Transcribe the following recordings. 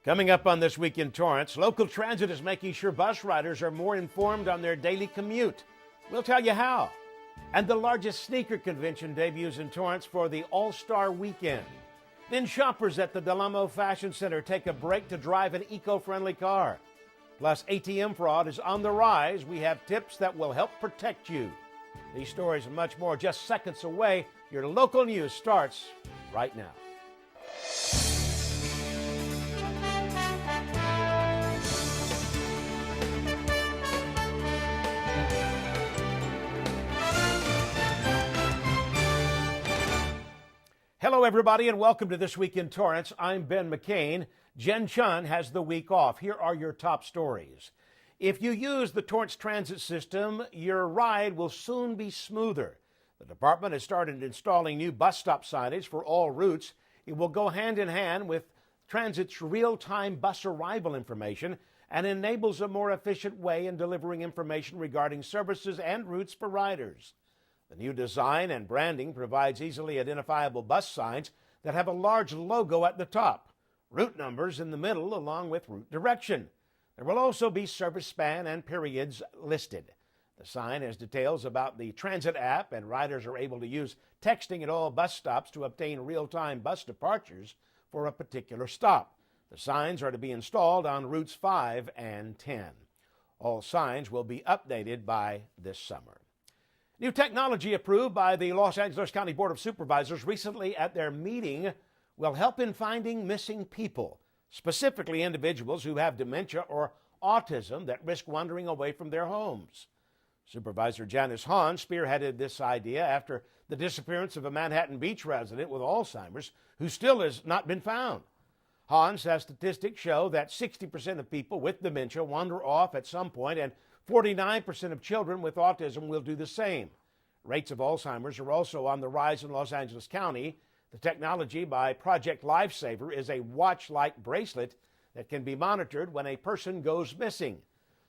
Coming up on This Week in Torrance, local transit is making sure bus riders are more informed on their daily commute. We'll tell you how. And the largest sneaker convention debuts in Torrance for the All-Star Weekend. Then shoppers at the Amo Fashion Center take a break to drive an eco-friendly car. Plus, ATM fraud is on the rise. We have tips that will help protect you. These stories and much more just seconds away. Your local news starts right now. Hello, everybody, and welcome to This Week in Torrance. I'm Ben McCain. Jen Chun has the week off. Here are your top stories. If you use the Torrance Transit system, your ride will soon be smoother. The department has started installing new bus stop signage for all routes. It will go hand in hand with Transit's real-time bus arrival information and enables a more efficient way in delivering information regarding services and routes for riders. The new design and branding provides easily identifiable bus signs that have a large logo at the top, route numbers in the middle, along with route direction. There will also be service span and periods listed. The sign has details about the Transit app, and riders are able to use texting at all bus stops to obtain real-time bus departures for a particular stop. The signs are to be installed on routes 5 and 10. All signs will be updated by this summer. New technology approved by the Los Angeles County Board of Supervisors recently at their meeting will help in finding missing people, specifically individuals who have dementia or autism that risk wandering away from their homes. Supervisor Janice Hahn spearheaded this idea after the disappearance of a Manhattan Beach resident with Alzheimer's who still has not been found. Hahn says statistics show that 60% of people with dementia wander off at some point, and 49% of children with autism will do the same. Rates of Alzheimer's are also on the rise in Los Angeles County. The technology by Project Lifesaver is a watch-like bracelet that can be monitored when a person goes missing.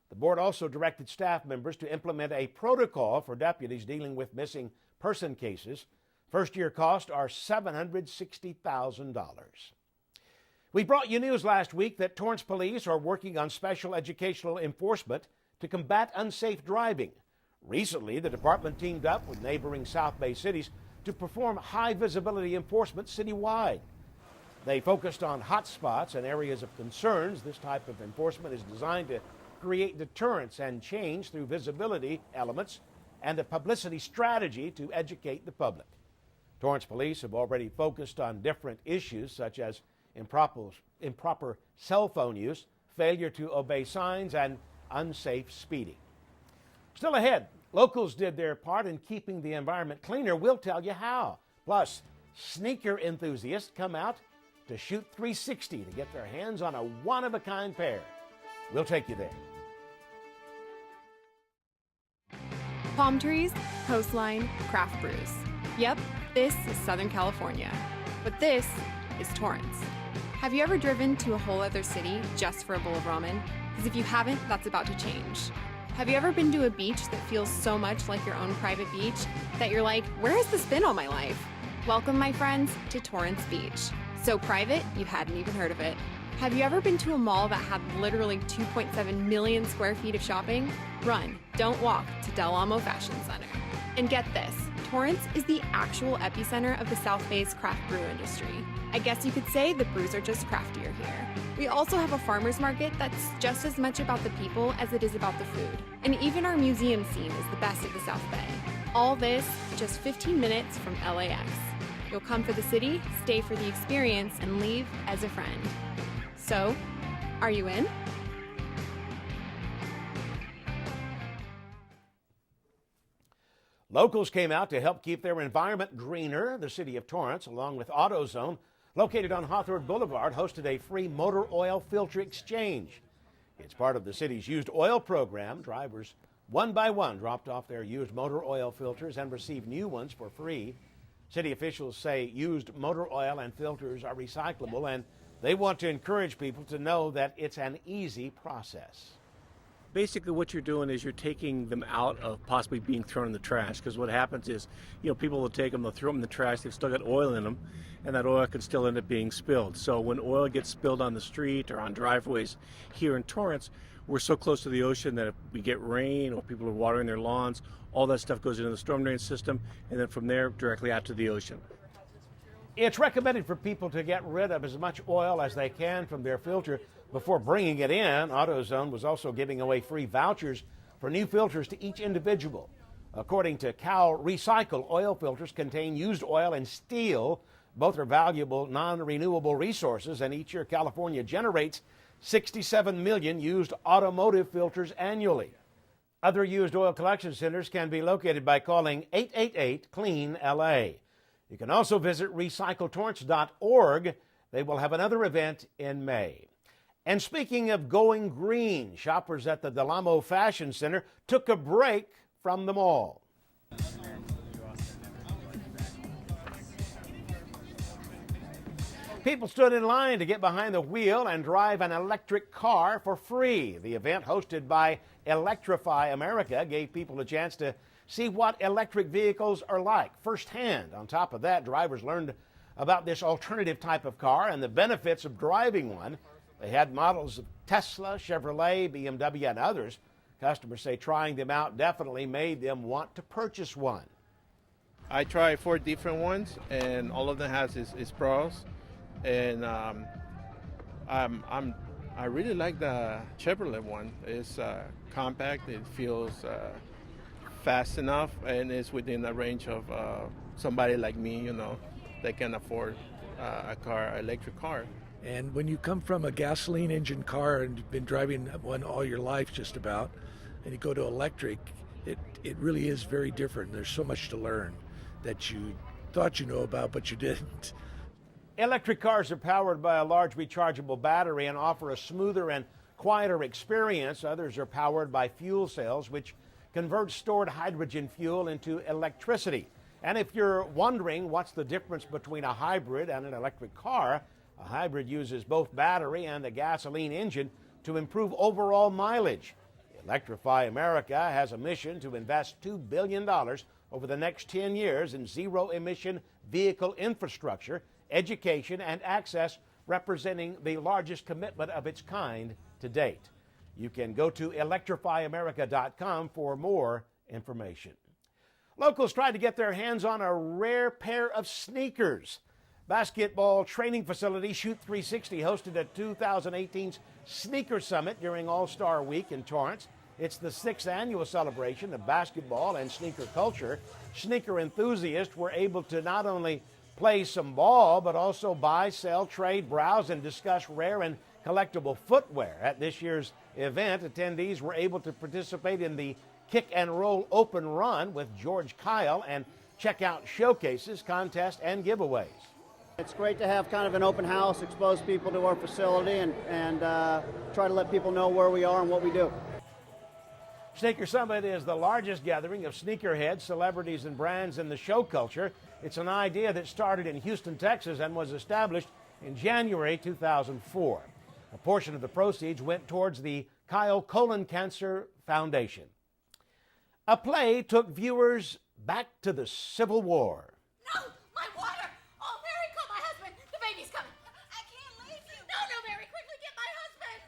The board also directed staff members to implement a protocol for deputies dealing with missing person cases. First-year costs are $760,000. We brought you news last week that Torrance Police are working on special educational enforcement to combat unsafe driving. Recently, the department teamed up with neighboring South Bay cities to perform high-visibility enforcement citywide. They focused on hot spots and areas of concerns. This type of enforcement is designed to create deterrence and change through visibility elements and a publicity strategy to educate the public. Torrance Police have already focused on different issues such as improper cell phone use, failure to obey signs, and unsafe speeding. Still ahead, locals did their part in keeping the environment cleaner. We'll tell you how. Plus, sneaker enthusiasts come out to shoot 360 to get their hands on a one-of-a-kind pair. We'll take you there. Palm trees, coastline, craft brews. Yep, this is Southern California. But this is Torrance. Have you ever driven to a whole other city just for a bowl of ramen? Because if you haven't, that's about to change. Have you ever been to a beach that feels so much like your own private beach that you're like, where has this been all my life? Welcome, my friends, to Torrance Beach. So private, you hadn't even heard of it. Have you ever been to a mall that had literally 2.7 million square feet of shopping? Run, don't walk to Amo Fashion Center. And get this, Torrance is the actual epicenter of the South Bay's craft brew industry. I guess you could say the brews are just craftier here. We also have a farmer's market that's just as much about the people as it is about the food. And even our museum scene is the best of the South Bay. All this just 15 minutes from LAX. You'll come for the city, stay for the experience, and leave as a friend. So, are you in? Locals came out to help keep their environment greener. The City of Torrance, along with AutoZone, located on Hawthorne Boulevard, hosted a free motor oil filter exchange. It's part of the city's used oil program. Drivers, one by one, dropped off their used motor oil filters and received new ones for free. City officials say used motor oil and filters are recyclable, and they want to encourage people to know that it's an easy process. Basically what you're doing is you're taking them out of possibly being thrown in the trash, because what happens is, people will take them, they'll throw them in the trash, they've still got oil in them, and that oil can still end up being spilled. So when oil gets spilled on the street or on driveways here in Torrance, we're so close to the ocean that if we get rain or people are watering their lawns, all that stuff goes into the storm drain system, and then from there directly out to the ocean. It's recommended for people to get rid of as much oil as they can from their filter before bringing it in. AutoZone was also giving away free vouchers for new filters to each individual. According to Cal Recycle, oil filters contain used oil and steel. Both are valuable non-renewable resources, and each year California generates 67 million used automotive filters annually. Other used oil collection centers can be located by calling 888-CLEAN-LA. You can also visit recycletorrance.org. They will have another event in May. And speaking of going green, shoppers at the Amo Fashion Center took a break from the mall. People stood in line to get behind the wheel and drive an electric car for free. The event, hosted by Electrify America, gave people a chance to see what electric vehicles are like firsthand. On top of that, drivers learned about this alternative type of car and the benefits of driving one. They had models of Tesla, Chevrolet, BMW, and others. Customers say trying them out definitely made them want to purchase one. I tried 4 different ones, and all of them has its pros. And I really like the Chevrolet one. It's compact. It feels fast enough, and it's within the range of somebody like me, that can afford an electric car. And when you come from a gasoline engine car and you've been driving one all your life just about, and you go to electric, it really is very different. There's so much to learn that you thought you know about, but you didn't. Electric cars are powered by a large rechargeable battery and offer a smoother and quieter experience. Others are powered by fuel cells, which convert stored hydrogen fuel into electricity. And if you're wondering what's the difference between a hybrid and an electric car, a hybrid uses both battery and a gasoline engine to improve overall mileage. Electrify America has a mission to invest $2 billion over the next 10 years in zero-emission vehicle infrastructure, education, and access, representing the largest commitment of its kind to date. You can go to electrifyamerica.com for more information. Locals tried to get their hands on a rare pair of sneakers. Basketball training facility Shoot 360 hosted a 2018's Sneaker Summit during All-Star Week in Torrance. It's the 6th annual celebration of basketball and sneaker culture. Sneaker enthusiasts were able to not only play some ball, but also buy, sell, trade, browse, and discuss rare and collectible footwear. At this year's event, attendees were able to participate in the Kick and Roll Open Run with George Kyle and check out showcases, contests, and giveaways. It's great to have kind of an open house, expose people to our facility, and try to let people know where we are and what we do. Sneaker Summit is the largest gathering of sneakerheads, celebrities, and brands in the show culture. It's an idea that started in Houston, Texas, and was established in January 2004. A portion of the proceeds went towards the Kyle Colon Cancer Foundation. A play took viewers back to the Civil War. No, my water! Oh, Mary, call my husband. The baby's coming. I can't leave you. No, Mary, quickly get my husband.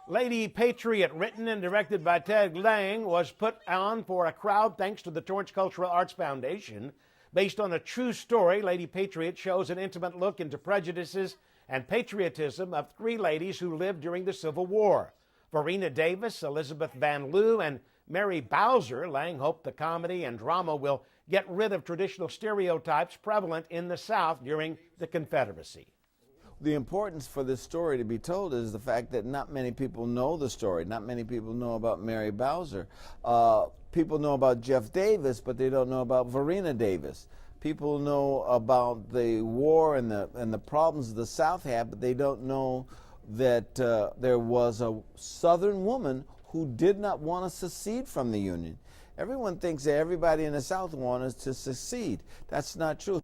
Lady Patriot, written and directed by Ted Lange, was put on for a crowd thanks to the Torrance Cultural Arts Foundation. Based on a true story, Lady Patriot shows an intimate look into prejudices and patriotism of 3 ladies who lived during the Civil War. Verena Davis, Elizabeth Van Lew, and Mary Bowser. Lange hoped the comedy and drama will get rid of traditional stereotypes prevalent in the South during the Confederacy. The importance for this story to be told is the fact that not many people know the story. Not many people know about Mary Bowser. People know about Jeff Davis, but they don't know about Verena Davis. People know about the war and the problems the South had, but they don't know that there was a Southern woman who did not want to secede from the Union. Everyone thinks that everybody in the South wanted to secede. That's not true.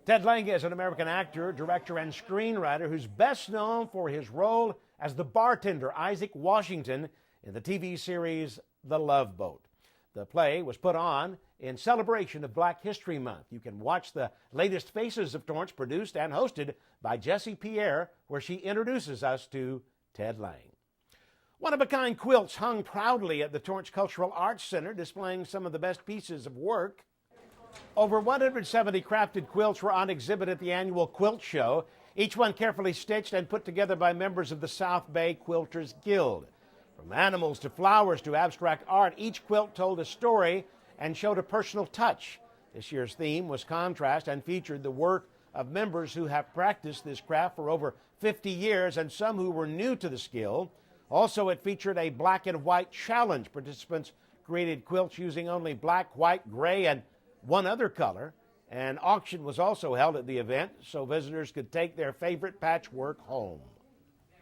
Ted Lange is an American actor, director, and screenwriter who's best known for his role as the bartender Isaac Washington in the TV series The Love Boat. The play was put on in celebration of Black History Month. You can watch the latest Faces of Torrance, produced and hosted by Jessie Pierre, where she introduces us to Ted Lange. One-of-a-kind quilts hung proudly at the Torrance Cultural Arts Center, displaying some of the best pieces of work. Over 170 crafted quilts were on exhibit at the annual Quilt Show, each one carefully stitched and put together by members of the South Bay Quilters Guild. From animals to flowers to abstract art, each quilt told a story and showed a personal touch. This year's theme was contrast and featured the work of members who have practiced this craft for over 50 years and some who were new to the skill. Also, it featured a black and white challenge. Participants created quilts using only black, white, gray, and one other color. An auction was also held at the event so visitors could take their favorite patchwork home.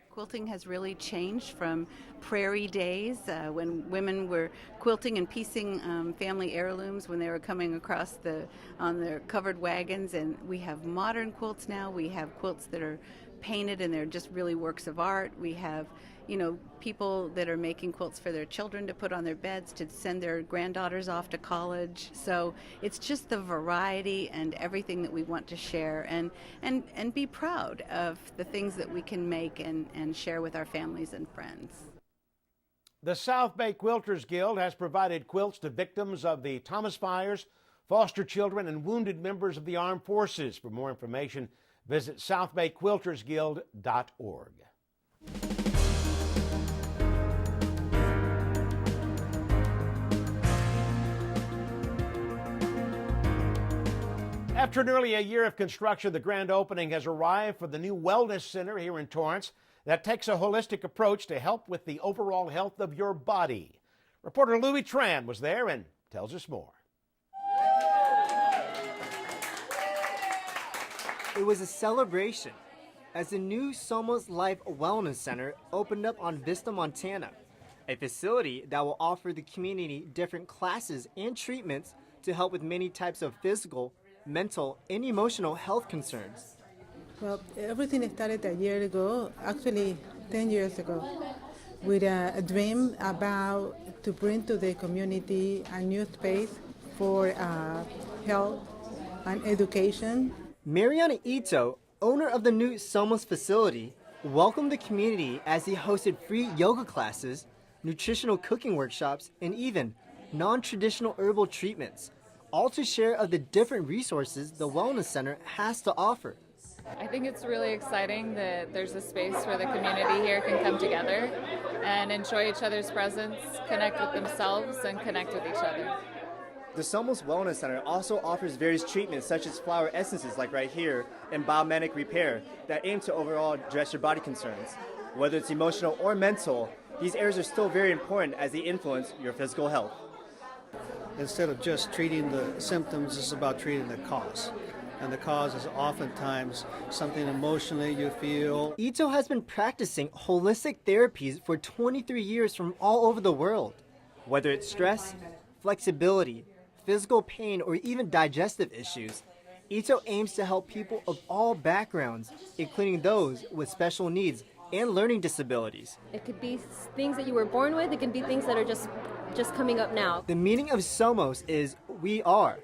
Quilting has really changed from prairie days when women were quilting and piecing family heirlooms when they were coming across on their covered wagons. And we have modern quilts now. We have quilts that are painted and they're just really works of art. We have, people that are making quilts for their children to put on their beds to send their granddaughters off to college. So it's just the variety and everything that we want to share and be proud of the things that we can make and share with our families and friends. The South Bay Quilters Guild has provided quilts to victims of the Thomas fires, foster children, and wounded members of the armed forces. For more information, visit southbayquiltersguild.org. After nearly a year of construction, the grand opening has arrived for the new Wellness Center here in Torrance that takes a holistic approach to help with the overall health of your body. Reporter Louis Tran was there and tells us more. It was a celebration as the new Somos Life Wellness Center opened up on Vista Montana, a facility that will offer the community different classes and treatments to help with many types of physical, mental, and emotional health concerns. Well, everything started a year ago, actually 10 years ago, with a dream about to bring to the community a new space for health and education. Mariana Ito, owner of the new Somos facility, welcomed the community as he hosted free yoga classes, nutritional cooking workshops, and even non-traditional herbal treatments, all to share of the different resources the Wellness Center has to offer. I think it's really exciting that there's a space where the community here can come together and enjoy each other's presence, connect with themselves, and connect with each other. The Somos Wellness Center also offers various treatments such as flower essences like right here and biomedic repair that aim to overall address your body concerns. Whether it's emotional or mental, these areas are still very important as they influence your physical health. Instead of just treating the symptoms, it's about treating the cause. And the cause is oftentimes something emotionally you feel. Ito has been practicing holistic therapies for 23 years from all over the world. Whether it's stress, flexibility, physical pain, or even digestive issues, Ito aims to help people of all backgrounds, including those with special needs and learning disabilities. It could be things that you were born with, it can be things that are just coming up now. The meaning of Somos is we are.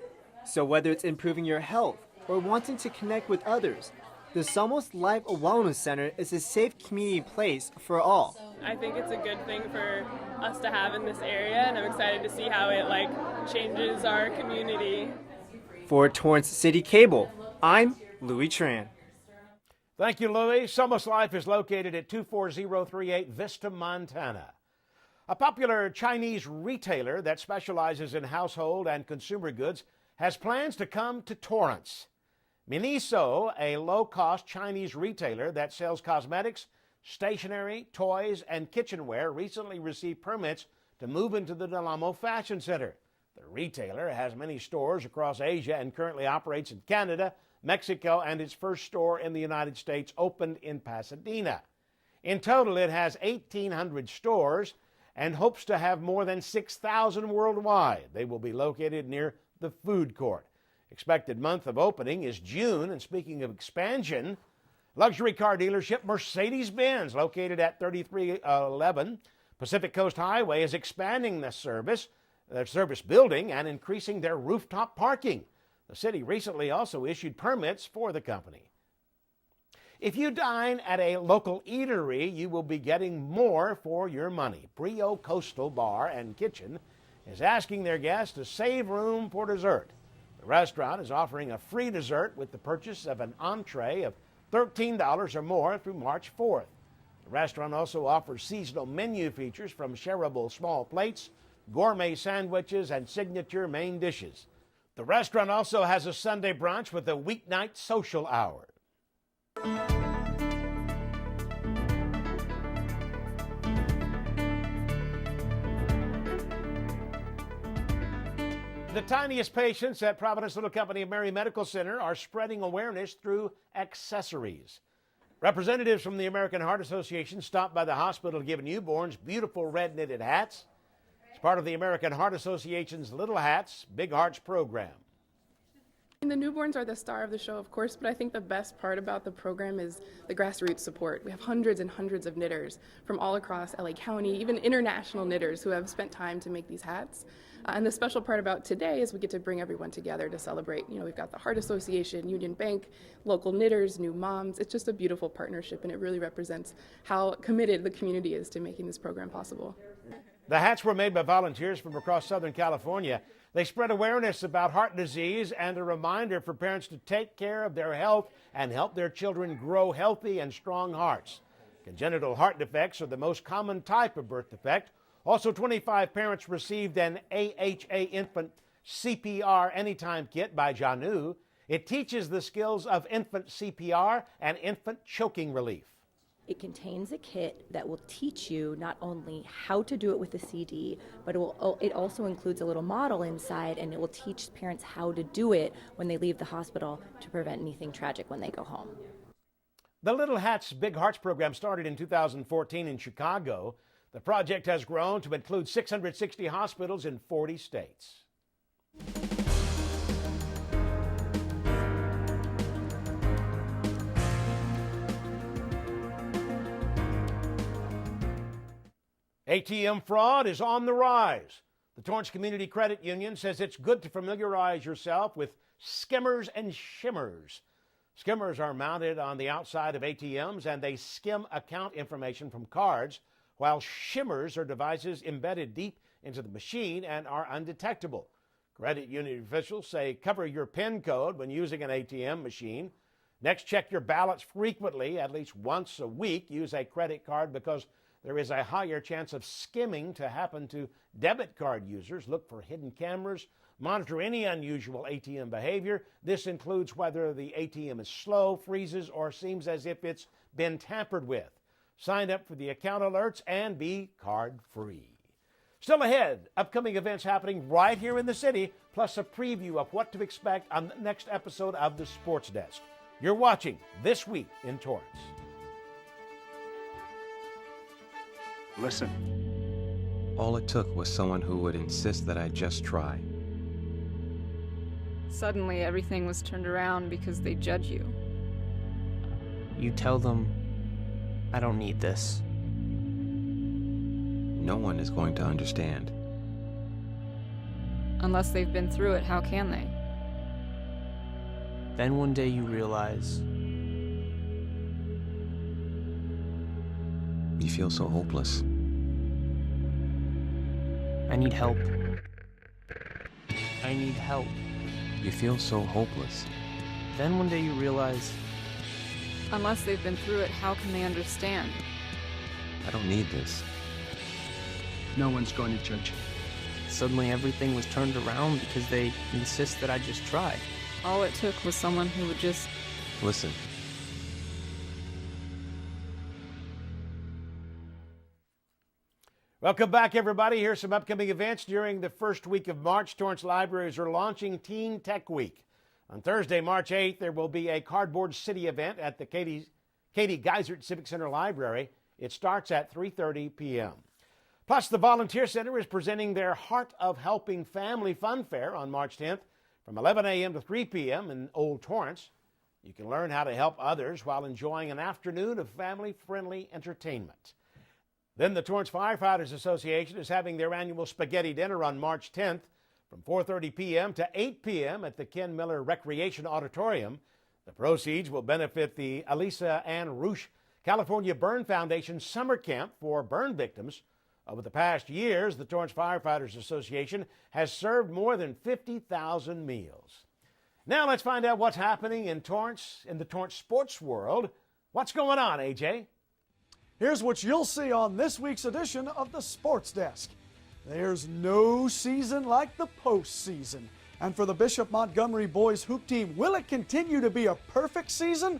So whether it's improving your health or wanting to connect with others, the Somos Life Wellness Center is a safe community place for all. I think it's a good thing for us to have in this area, and I'm excited to see how it changes our community. For Torrance CitiCABLE, I'm Louis Tran. Thank you, Louis. Somos Life is located at 24038 Vista, Montana. A popular Chinese retailer that specializes in household and consumer goods has plans to come to Torrance. Miniso, a low-cost Chinese retailer that sells cosmetics, stationery, toys, and kitchenware, recently received permits to move into the Amo Fashion Center. The retailer has many stores across Asia and currently operates in Canada, Mexico, and its first store in the United States opened in Pasadena. In total, it has 1,800 stores and hopes to have more than 6,000 worldwide. They will be located near the food court. Expected month of opening is June. And speaking of expansion, luxury car dealership Mercedes-Benz, located at 3311 Pacific Coast Highway, is expanding their service building and increasing their rooftop parking. The city recently also issued permits for the company. If you dine at a local eatery, you will be getting more for your money. Brio Coastal Bar and Kitchen is asking their guests to save room for dessert. The restaurant is offering a free dessert with the purchase of an entree of $13 or more through March 4th. The restaurant also offers seasonal menu features from shareable small plates, gourmet sandwiches, and signature main dishes. The restaurant also has a Sunday brunch with a weeknight social hour. The tiniest patients at Providence Little Company of Mary Medical Center are spreading awareness through accessories. Representatives from the American Heart Association stopped by the hospital to give newborns beautiful red knitted hats. It's part of the American Heart Association's Little Hats, Big Hearts program. The newborns are the star of the show, of course, but I think the best part about the program is the grassroots support. We have hundreds and hundreds of knitters from all across LA County, even international knitters who have spent time to make these hats. And the special part about today is we get to bring everyone together to celebrate. You know, we've got the Heart Association, Union Bank, local knitters, new moms. It's just a beautiful partnership, and it really represents how committed the community is to making this program possible. The hats were made by volunteers from across Southern California. They spread awareness about heart disease and a reminder for parents to take care of their health and help their children grow healthy and strong hearts. Congenital heart defects are the most common type of birth defect. Also, 25 parents received an AHA infant CPR Anytime kit by Janu. It teaches the skills of infant CPR and infant choking relief. It contains a kit that will teach you not only how to do it with the CD, but it also includes a little model inside, and it will teach parents how to do it when they leave the hospital to prevent anything tragic when they go home. The Little Hats Big Hearts program started in 2014 in Chicago. The project has grown to include 660 hospitals in 40 states. ATM fraud is on the rise. The Torrance Community Credit Union says it's good to familiarize yourself with skimmers and shimmers. Skimmers are mounted on the outside of ATMs, and they skim account information from cards, while shimmers are devices embedded deep into the machine and are undetectable. Credit union officials say cover your PIN code when using an ATM machine. Next, check your balance frequently, at least once a week. Use a credit card because there is a higher chance of skimming to happen to debit card users. Look for hidden cameras. Monitor any unusual ATM behavior. This includes whether the ATM is slow, freezes, or seems as if it's been tampered with. Sign up for the account alerts and be card-free. Still ahead, upcoming events happening right here in the city, plus a preview of what to expect on the next episode of the Sports Desk. You're watching This Week in Torrance. Listen. All it took was someone who would insist that I just try. Suddenly, everything was turned around because they judge you. You tell them, I don't need this. No one is going to understand. Unless they've been through it, how can they? Then one day you realize you feel so hopeless. I need help. I need help. You feel so hopeless. Then one day you realize unless they've been through it, how can they understand? I don't need this. No one's going to judge you. Suddenly everything was turned around because they insist that I just try. All it took was someone who would just listen. Welcome back, everybody. Here's some upcoming events. During the first week of March, Torrance Libraries are launching Teen Tech Week. On Thursday, March 8th, there will be a Cardboard City event at the Katie Geisert Civic Center Library. It starts at 3:30 p.m. Plus, the Volunteer Center is presenting their Heart of Helping Family Fun Fair on March 10th. From 11 a.m. to 3 p.m. in Old Torrance, you can learn how to help others while enjoying an afternoon of family-friendly entertainment. Then the Torrance Firefighters Association is having their annual spaghetti dinner on March 10th from 4:30 p.m. to 8 p.m. at the Ken Miller Recreation Auditorium. The proceeds will benefit the Elisa Ann Roosh California Burn Foundation Summer Camp for burn victims. Over the past years, the Torrance Firefighters Association has served more than 50,000 meals. Now let's find out what's happening in Torrance, in the Torrance sports world. What's going on, AJ? Here's what you'll see on this week's edition of the Sports Desk. There's no season like the postseason. And for the Bishop Montgomery boys hoop team, will it continue to be a perfect season?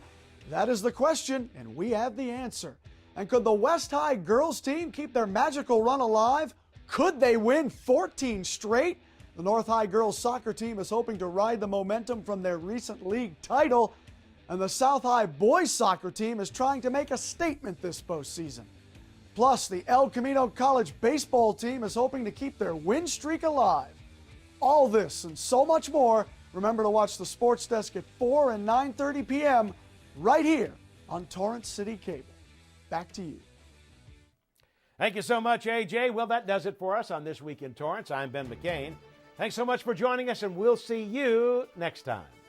That is the question, and we have the answer. And could the West High girls team keep their magical run alive? Could they win 14 straight? The North High girls soccer team is hoping to ride the momentum from their recent league title. And the South High boys soccer team is trying to make a statement this postseason. Plus, the El Camino College baseball team is hoping to keep their win streak alive. All this and so much more. Remember to watch the Sports Desk at 4 and 9:30 p.m. right here on Torrance City Cable. Back to you. Thank you so much, AJ. Well, that does it for us on This Week in Torrance. I'm Ben McCain. Thanks so much for joining us, and we'll see you next time.